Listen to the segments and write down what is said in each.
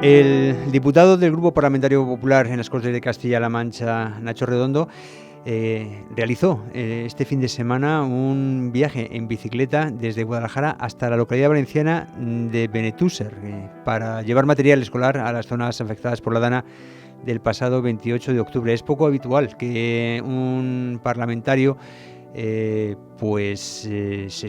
El diputado del Grupo Parlamentario Popular en las Cortes de Castilla-La Mancha, Nacho Redondo, realizó este fin de semana un viaje en bicicleta desde Guadalajara hasta la localidad valenciana de Benetússer para llevar material escolar a las zonas afectadas por la dana del pasado 28 de octubre. Es poco habitual que un parlamentario se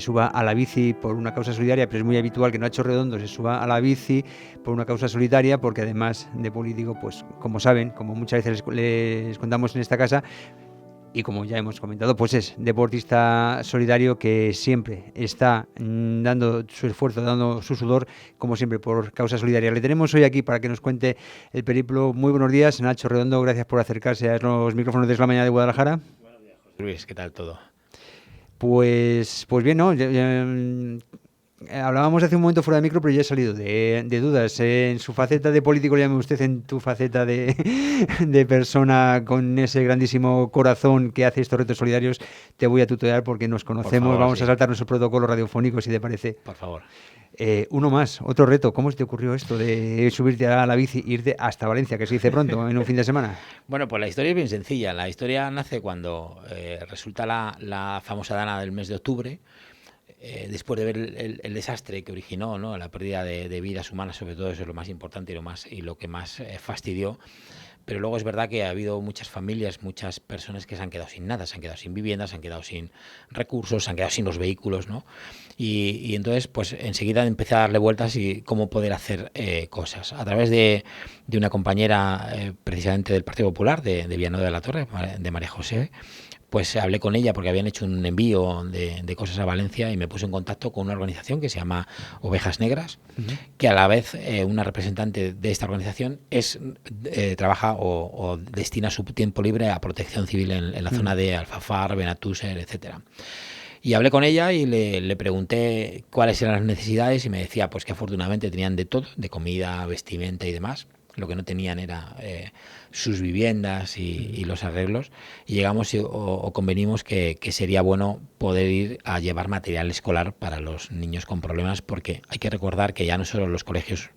suba a la bici por una causa solidaria, pero es muy habitual que Nacho Redondo se suba a la bici por una causa solidaria, porque además de político, pues como saben, como muchas veces les contamos en esta casa, y como ya hemos comentado, pues es deportista solidario que siempre está dando su esfuerzo, dando su sudor, como siempre, por causa solidaria. Le tenemos hoy aquí para que nos cuente el periplo. Muy buenos días, Nacho Redondo, gracias por acercarse a los micrófonos de la mañana de Guadalajara. Buenos días, José Luis, ¿qué tal todo? Pues bien, ¿no? Hablábamos hace un momento fuera de micro, pero ya he salido de dudas. En su faceta de político, llame usted, en tu faceta de persona con ese grandísimo corazón que hace estos retos solidarios, te voy a tutear porque nos conocemos. Por favor, Vamos sí. a saltar nuestros protocolos radiofónicos, si te parece. Por favor. Uno más, otro reto. ¿Cómo se te ocurrió esto de subirte a la bici e irte hasta Valencia, que se dice pronto, en un fin de semana? Bueno, pues la historia es bien sencilla. La historia nace cuando resulta la famosa dana del mes de octubre, después de ver el desastre que originó, ¿no? La pérdida de vidas humanas, sobre todo, eso es lo más importante y lo que más fastidió. Pero luego es verdad que ha habido muchas familias, muchas personas que se han quedado sin nada, se han quedado sin viviendas, se han quedado sin recursos, se han quedado sin los vehículos, ¿no? Y entonces, pues enseguida empecé a darle vueltas y cómo poder hacer cosas. A través de una compañera precisamente del Partido Popular, de Villanueva de la Torre, de María José, pues hablé con ella porque habían hecho un envío de cosas a Valencia y me puse en contacto con una organización que se llama Ovejas Negras, que a la vez una representante de esta organización trabaja o destina su tiempo libre a protección civil en la zona de Alfafar, Benetússer, etcétera. Y hablé con ella y le pregunté cuáles eran las necesidades y me decía pues que afortunadamente tenían de todo, de comida, vestimenta y demás. Lo que no tenían era sus viviendas y los arreglos. Y llegamos o convenimos que sería bueno poder ir a llevar material escolar para los niños con problemas, porque hay que recordar que ya no solo los colegios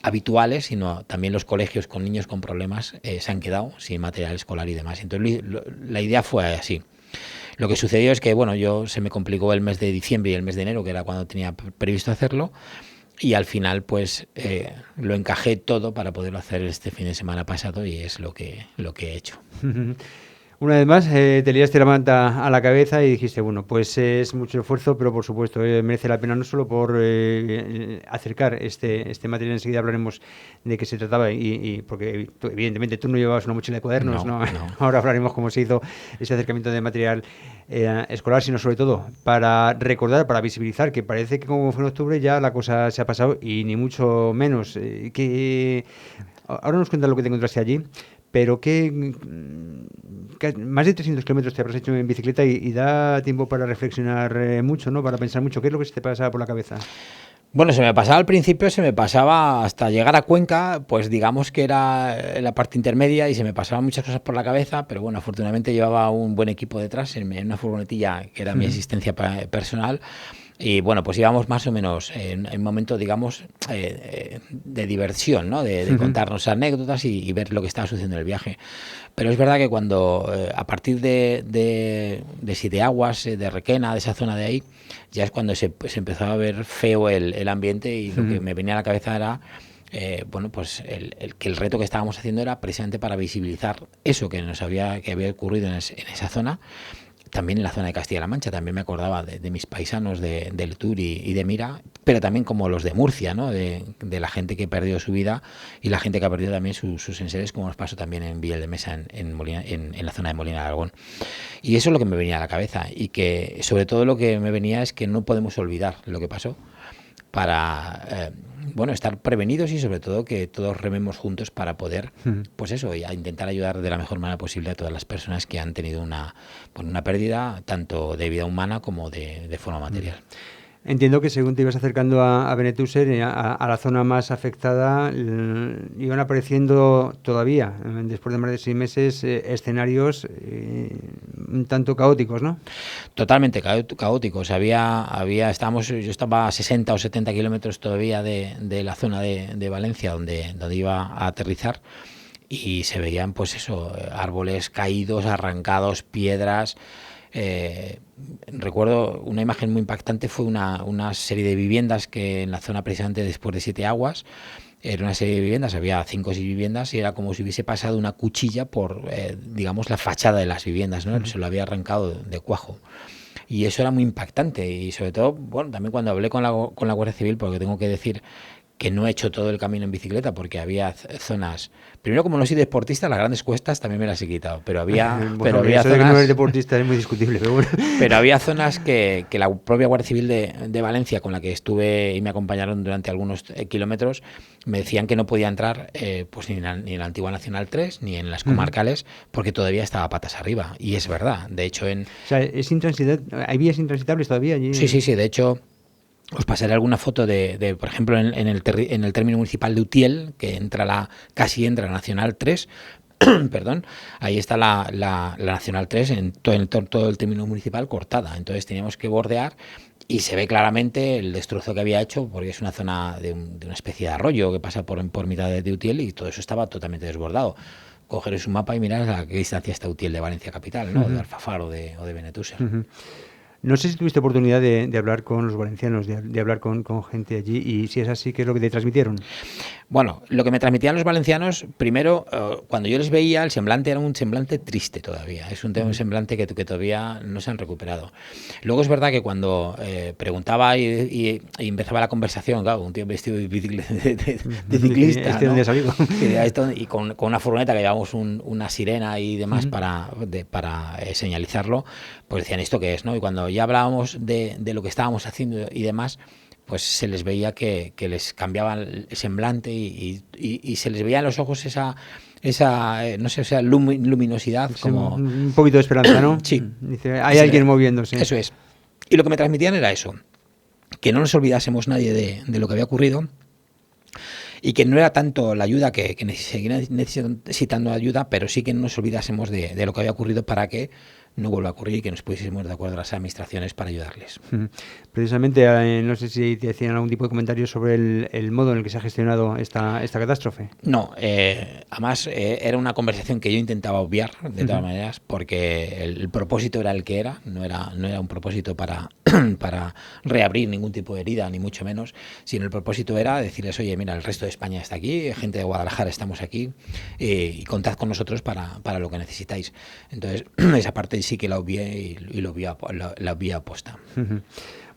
habituales, sino también los colegios con niños con problemas se han quedado sin material escolar y demás. Entonces la idea fue así. Lo que sucedió es que, bueno, se me complicó el mes de diciembre y el mes de enero, que era cuando tenía previsto hacerlo, y al final pues lo encajé todo para poderlo hacer este fin de semana pasado y es lo que he hecho. Una vez más, te liaste la manta a la cabeza y dijiste, bueno, pues es mucho esfuerzo, pero por supuesto merece la pena no solo por acercar este material. Enseguida hablaremos de qué se trataba y porque evidentemente tú no llevabas una mochila de cuadernos, ¿no? Ahora hablaremos cómo se hizo ese acercamiento de material escolar, sino sobre todo para recordar, para visibilizar, que parece que como fue en octubre ya la cosa se ha pasado y ni mucho menos. Ahora nos cuentas lo que te encontraste allí. Pero más de 300 kilómetros te habrás hecho en bicicleta y da tiempo para reflexionar mucho, ¿no? Para pensar mucho. ¿Qué es lo que se te pasa por la cabeza? Bueno, se me pasaba al principio, se me pasaba hasta llegar a Cuenca, pues digamos que era la parte intermedia y se me pasaban muchas cosas por la cabeza, pero bueno, afortunadamente llevaba un buen equipo detrás en una furgonetilla que era mi asistencia personal. Y bueno, pues íbamos más o menos en un momento, digamos, de diversión, ¿no? De contarnos anécdotas y ver lo que estaba sucediendo en el viaje. Pero es verdad que cuando, a partir de Siete Aguas, de Requena, de esa zona de ahí, ya es cuando se empezó a ver feo el ambiente y lo que me venía a la cabeza era bueno, pues que el reto que estábamos haciendo era precisamente para visibilizar eso que había ocurrido en esa zona. También en la zona de Castilla-La Mancha, también me acordaba de mis paisanos del Tour y de Mira, pero también como los de Murcia, ¿no? De la gente que perdió su vida y la gente que ha perdido también sus enseres, como nos pasó también en Villel de Mesa, en la zona de Molina de Aragón. Y eso es lo que me venía a la cabeza, y que sobre todo lo que me venía es que no podemos olvidar lo que pasó para bueno, estar prevenidos y sobre todo que todos rememos juntos para poder, pues eso, a intentar ayudar de la mejor manera posible a todas las personas que han tenido una pérdida tanto de vida humana como de forma material. Entiendo que según te ibas acercando a Benetússer, a la zona más afectada, iban apareciendo todavía, después de más de 6 meses, escenarios un tanto caóticos, ¿no? Totalmente caóticos. Yo estaba a 60 o 70 kilómetros todavía de la zona de Valencia donde iba a aterrizar, y se veían, pues eso, árboles caídos, arrancados, piedras. Recuerdo una imagen muy impactante, fue una serie de viviendas que en la zona precisamente después de Siete Aguas, era una serie de viviendas, había 5 o 6 viviendas y era como si hubiese pasado una cuchilla por, digamos, la fachada de las viviendas, ¿no? Se lo había arrancado de cuajo. Y eso era muy impactante, y sobre todo, bueno, también cuando hablé con la Guardia Civil, porque tengo que decir que no he hecho todo el camino en bicicleta porque había zonas, primero, como no soy deportista, las grandes cuestas también me las he quitado, pero había eso zonas, de que no eres deportista es muy discutible, pero bueno. Pero había zonas que la propia Guardia Civil de Valencia, con la que estuve y me acompañaron durante algunos kilómetros, me decían que no podía entrar pues ni en la antigua Nacional 3 ni en las comarcales, porque todavía estaba patas arriba, y es verdad. De hecho, o sea, ¿hay vías intransitables todavía allí? Sí, de hecho os pasaré alguna foto por ejemplo, en el término municipal de Utiel, que casi entra la Nacional 3, perdón, ahí está la Nacional 3 en todo el término municipal cortada. Entonces teníamos que bordear, y se ve claramente el destrozo que había hecho, porque es una zona de una especie de arroyo que pasa por mitad de Utiel, y todo eso estaba totalmente desbordado. Cogeréis un mapa y mirad a qué distancia está Utiel de Valencia capital, ¿no? De Alfafar o de Benetúser. No sé si tuviste oportunidad de hablar con los valencianos, de hablar con gente allí, y si es así, ¿qué es lo que te transmitieron? Bueno, lo que me transmitían los valencianos, primero, cuando yo les veía, el semblante era un semblante triste todavía. Es un semblante que todavía no se han recuperado. Luego es verdad que cuando preguntaba y empezaba la conversación, claro, un tío vestido de ciclista, ¿no? ¿Dónde salió? Y con una furgoneta que llevamos una sirena y demás para señalizarlo, pues decían, ¿esto qué es, no? Y cuando ya hablábamos de lo que estábamos haciendo y demás, pues se les veía que les cambiaba el semblante, y se les veía en los ojos esa no sé, esa luminosidad, sí, como un poquito de esperanza, ¿no? Sí. Dice, hay alguien moviéndose. Eso es. Y lo que me transmitían era eso, que no nos olvidásemos nadie de lo que había ocurrido, y que no era tanto la ayuda, que seguía necesitando ayuda, pero sí que no nos olvidásemos de lo que había ocurrido, para que no vuelva a ocurrir y que nos pusiésemos de acuerdo a las administraciones para ayudarles. Precisamente, no sé si te hacían algún tipo de comentario sobre el modo en el que se ha gestionado esta catástrofe. No, además era una conversación que yo intentaba obviar de todas maneras, porque el propósito era el que era, no era un propósito para reabrir ningún tipo de herida, ni mucho menos, sino el propósito era decirles, oye, mira, el resto de España está aquí, gente de Guadalajara estamos aquí, y contad con nosotros para lo que necesitáis. Entonces, esa parte sí que la obvié, y la obvié aposta.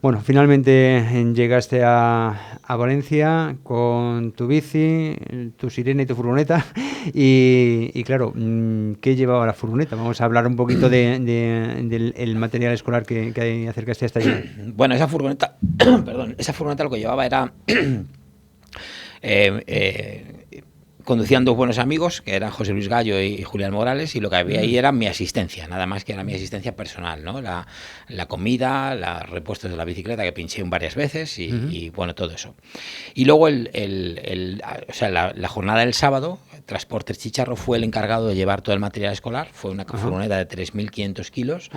Bueno, finalmente llegaste a Valencia con tu bici, tu sirena y tu furgoneta. Y claro, ¿qué llevaba la furgoneta? Vamos a hablar un poquito del material escolar que acercaste hasta allí. Bueno, esa furgoneta lo que llevaba era... conducían 2 buenos amigos, que eran José Luis Gallo y Julián Morales, y lo que había ahí era mi asistencia, nada más que era mi asistencia personal, ¿no? La comida, los repuestos de la bicicleta, que pinché varias veces, y bueno, todo eso. Y luego la jornada del sábado, Transportes Chicharro fue el encargado de llevar todo el material escolar. Fue una furgoneta de 3.500 kilos,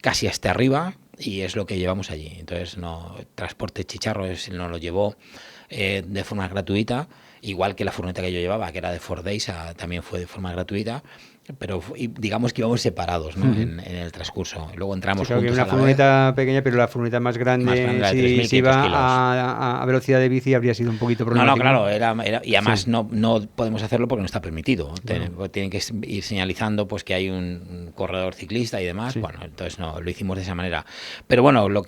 casi hasta arriba, y es lo que llevamos allí. Entonces, Transportes Chicharro nos lo llevó de forma gratuita, igual que la furgoneta que yo llevaba, que era de Ford Days, también fue de forma gratuita, pero digamos que íbamos separados, ¿no? En el transcurso. Luego entramos juntos que una furgoneta pequeña, pero la furgoneta más grande si iba a velocidad de bici, habría sido un poquito problemático. No, claro, y además no podemos hacerlo porque no está permitido. Tienen que ir señalizando pues que hay un corredor ciclista y demás. Sí. Bueno, entonces lo hicimos de esa manera. Pero bueno, lo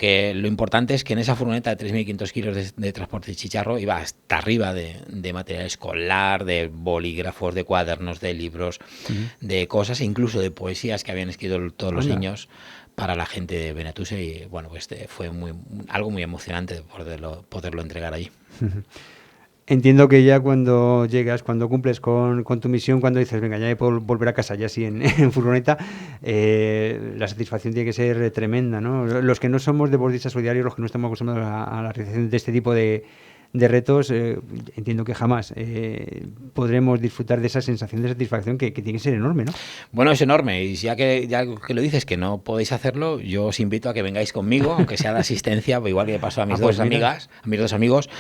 importante es que en esa furgoneta de 3.500 kilos de transporte de Chicharro iba hasta arriba de material escolar, de bolígrafos, de cuadernos, de libros, de cosas, incluso de poesías que habían escrito todos los niños para la gente de Benetúser, y bueno, pues fue algo muy emocionante poderlo entregar allí. Entiendo que ya cuando llegas, cuando cumples con tu misión, cuando dices, venga, ya puedo volver a casa, ya así en furgoneta, la satisfacción tiene que ser tremenda, ¿no? Los que no somos deportistas solidarios, los que no estamos acostumbrados a la realización de este tipo de de retos, entiendo que jamás podremos disfrutar de esa sensación de satisfacción que tiene que ser enorme, ¿no? Bueno, es enorme, y ya que lo dices que no podéis hacerlo, yo os invito a que vengáis conmigo, aunque sea de asistencia, igual que pasó a mis dos amigas, a mis dos amigos,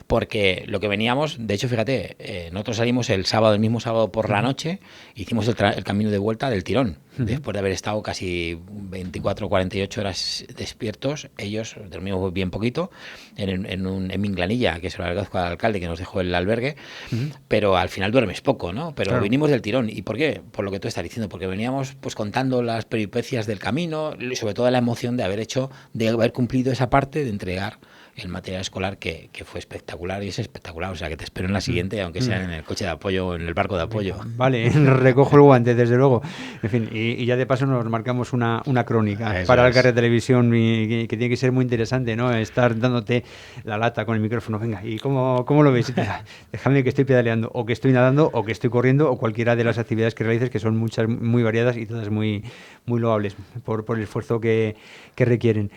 porque lo que veníamos, de hecho, fíjate, nosotros salimos el mismo sábado por la noche, hicimos el camino de vuelta del tirón, después de haber estado casi 24 o 48 horas despiertos. Ellos dormimos bien poquito en Minglanilla, que se lo agradezco al alcalde que nos dejó el albergue, pero al final duermes poco, ¿no? Pero claro, vinimos del tirón. ¿Y por qué? Por lo que tú estás diciendo, porque veníamos pues contando las peripecias del camino y sobre todo la emoción de haber cumplido esa parte de entregar el material escolar, que fue espectacular, y es espectacular. O sea, que te espero en la siguiente, aunque sea en el coche de apoyo o en el barco de apoyo. Vale, recojo el guante, desde luego. En fin, y ya de paso nos marcamos una crónica eso para el Alcarria Televisión, y que tiene que ser muy interesante, ¿no? Estar dándote la lata con el micrófono. Venga, ¿y cómo lo ves? Déjame que estoy pedaleando, o que estoy nadando, o que estoy corriendo, o cualquiera de las actividades que realices, que son muchas, muy variadas y todas muy loables por el esfuerzo que requieren.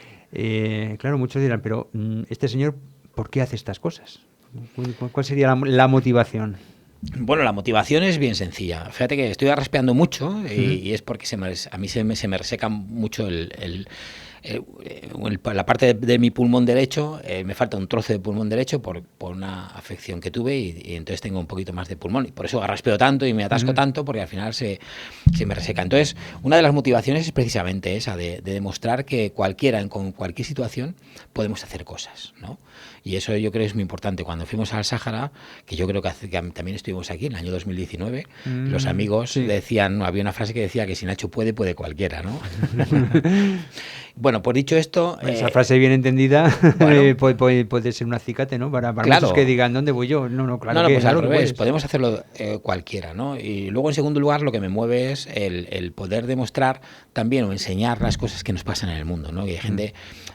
Claro, muchos dirán, pero este señor, ¿por qué hace estas cosas? ¿Cuál sería la motivación? Bueno, la motivación es bien sencilla. Fíjate que estoy raspeando mucho, y es porque a mí se me reseca mucho la parte de mi pulmón derecho. Me falta un trozo de pulmón derecho por una afección que tuve, y entonces tengo un poquito más de pulmón, y por eso raspeo tanto y me atasco tanto, porque al final se me reseca. Entonces, una de las motivaciones es precisamente esa, de demostrar que con cualquier situación podemos hacer cosas, ¿no? Y eso yo creo que es muy importante. Cuando fuimos al Sáhara, que yo creo que también estuvimos aquí en el año 2019, los amigos decían, había una frase que decía que si Nacho puede cualquiera, ¿no? Bueno, pues dicho esto... Esa frase bien entendida, bueno, puede ser un acicate, ¿no? Para claro, muchos que digan, ¿dónde voy yo? No, claro. No, pues al revés, podemos hacerlo cualquiera, ¿no? Y luego, en segundo lugar, lo que me mueve es el poder demostrar también o enseñar las cosas que nos pasan en el mundo, ¿no? Y hay gente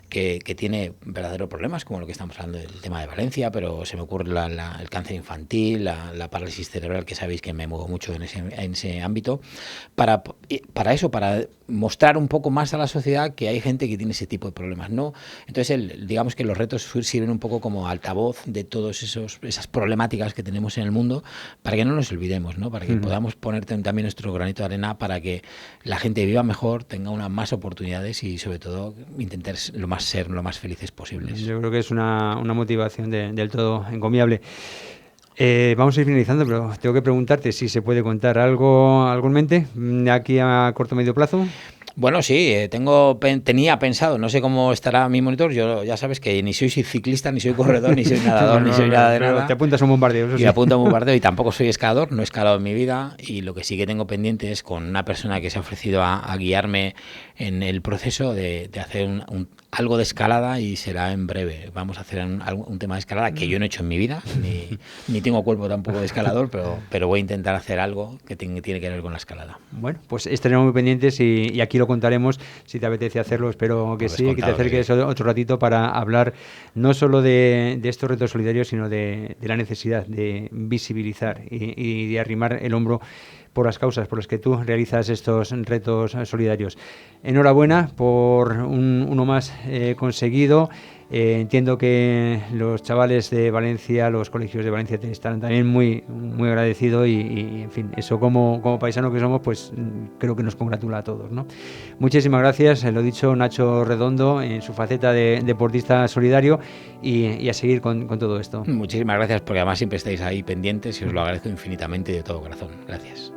que tiene verdaderos problemas, como lo que estamos hablando del tema de Valencia, pero se me ocurre el cáncer infantil, la parálisis cerebral, que sabéis que me muevo mucho en ese ámbito, para mostrar un poco más a la sociedad que hay gente que tiene ese tipo de problemas, ¿no? Entonces, digamos que los retos sirven un poco como altavoz de todas esas problemáticas que tenemos en el mundo, para que no nos olvidemos, ¿no? Para que podamos poner también nuestro granito de arena para que la gente viva mejor, tenga más oportunidades, y sobre todo intentar ser lo más felices posibles. Yo creo que es una motivación del todo encomiable. Vamos a ir finalizando, pero tengo que preguntarte si se puede contar algo en mente aquí a corto o medio plazo. Bueno, sí, tenía pensado, no sé cómo estará mi monitor. Yo ya sabes que ni soy ciclista, ni soy corredor, ni soy nadador, ni soy nada de nada. Te apuntas a un bombardeo, eso sí. Y apunto a un bombardeo, y tampoco soy escalador, no he escalado en mi vida, y lo que sí que tengo pendiente es con una persona que se ha ofrecido a guiarme en el proceso de hacer algo de escalada, y será en breve. Vamos a hacer un tema de escalada que yo no he hecho en mi vida, ni tengo cuerpo tampoco de escalador, pero voy a intentar hacer algo que tiene que ver con la escalada. Bueno, pues estaremos muy pendientes, y aquí lo contaremos si te apetece hacerlo. Espero que sí, que te acerques otro ratito para hablar no solo de estos retos solidarios, sino de la necesidad de visibilizar y de arrimar el hombro por las causas por las que tú realizas estos retos solidarios. Enhorabuena por uno más conseguido. Entiendo que los chavales de Valencia, los colegios de Valencia, te están también muy, muy agradecidos, y en fin, eso como paisano que somos, pues creo que nos congratula a todos, ¿no? Muchísimas gracias, lo dicho, Nacho Redondo, en su faceta de deportista solidario, y a seguir con todo esto. Muchísimas gracias, porque además siempre estáis ahí pendientes, y os lo agradezco infinitamente de todo corazón. Gracias.